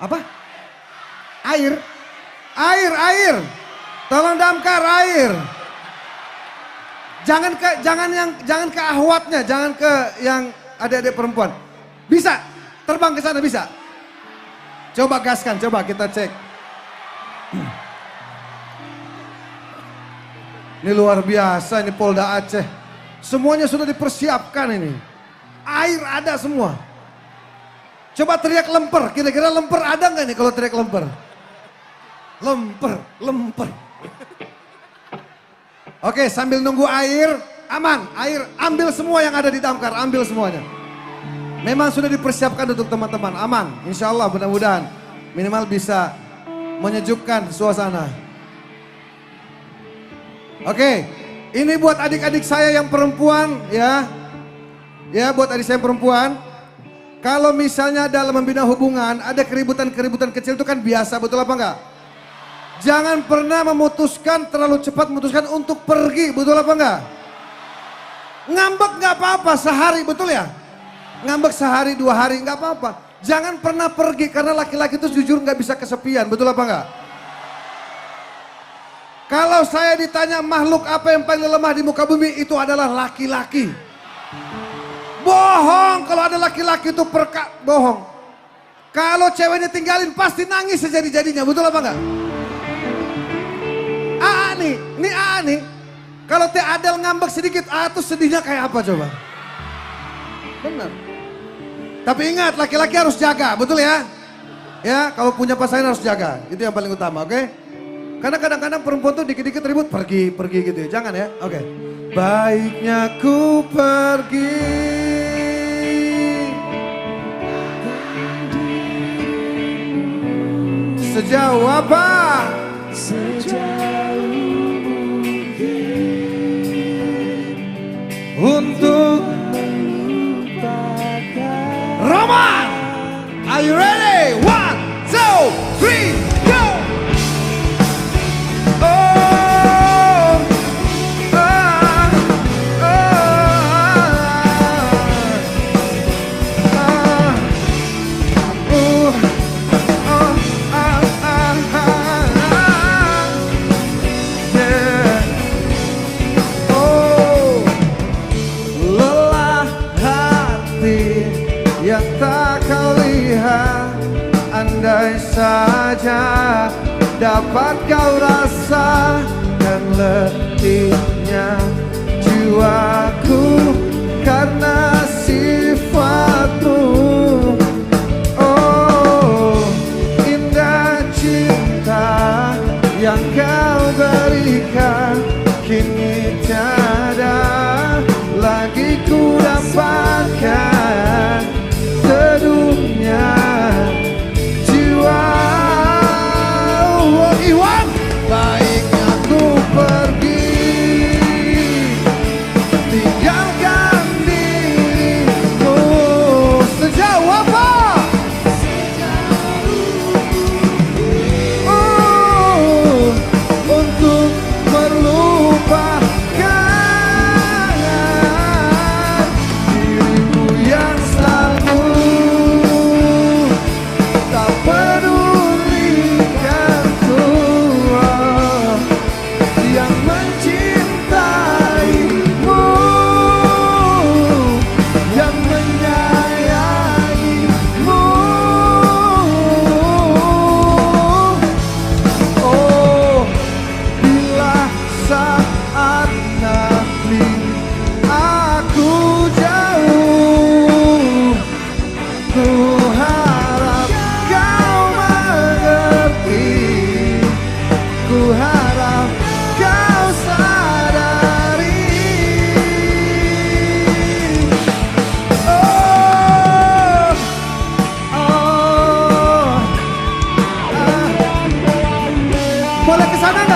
Apa? Air. Air. Tolong damkar air. Jangan ke ahwatnya, jangan ke yang adik-adik perempuan. Bisa, terbang ke sana bisa. Coba gaskan, coba kita cek. Ini luar biasa, ini Polda Aceh. Semuanya sudah dipersiapkan ini. Air ada semua. Coba teriak lemper, kira-kira lemper ada nggak nih kalau teriak lemper? Lemper. Oke, sambil nunggu air, aman. Air, ambil semua yang ada di damkar, ambil semuanya. Memang sudah dipersiapkan untuk teman-teman, aman. Insya Allah mudah-mudahan minimal bisa menyejukkan suasana. Oke, ini buat adik-adik saya yang perempuan ya. Ya, buat adik saya yang perempuan. Kalau misalnya dalam membina hubungan ada keributan-keributan kecil itu kan biasa, betul apa enggak? Jangan pernah terlalu cepat memutuskan untuk pergi, betul apa enggak? Ngambek enggak apa-apa sehari, betul ya? Ngambek sehari, 2 hari enggak apa-apa. Jangan pernah pergi karena laki-laki itu jujur enggak bisa kesepian, betul apa enggak? Kalau saya ditanya makhluk apa yang paling lemah di muka bumi, itu adalah laki-laki. Bohong, kalau ada laki-laki itu bohong. Kalau ceweknya tinggalin pasti nangis sejadi-jadinya, betul apa enggak? Aa nih, kalau Teh Adel ngambek sedikit, tuh sedihnya kayak apa coba? Benar. Tapi ingat, laki-laki harus jaga, betul ya? Ya, kalau punya pasangan harus jaga, itu yang paling utama, oke? Karena kadang-kadang perempuan tuh dikit-dikit ribut, pergi gitu ya, jangan ya, oke? Baiknya ku pergi. Sejauh apa? Sejauh mungkin untuk melupakan. Roman, are you ready? 1, 2, 3, go! Yang tak kau lihat, andai saja dapat kau rasakan letihnya jiwaku karena sifatmu. Oh, indah cinta yang kau berikan, kini tiada lagi ku dapatkan. Seduhnya jiwa. Iwan, baiknya ku pergi, tinggalkan dirimu. Sejauh apa? Untuk melupakan dirimu yang selalu tak pedulikanku, yang mencintaimu, yang menyayangimu. Oh, bila saat nanti aku jauh, ku harap kau mengerti, ku harap kau sadari. Oh, boleh kesana nggak?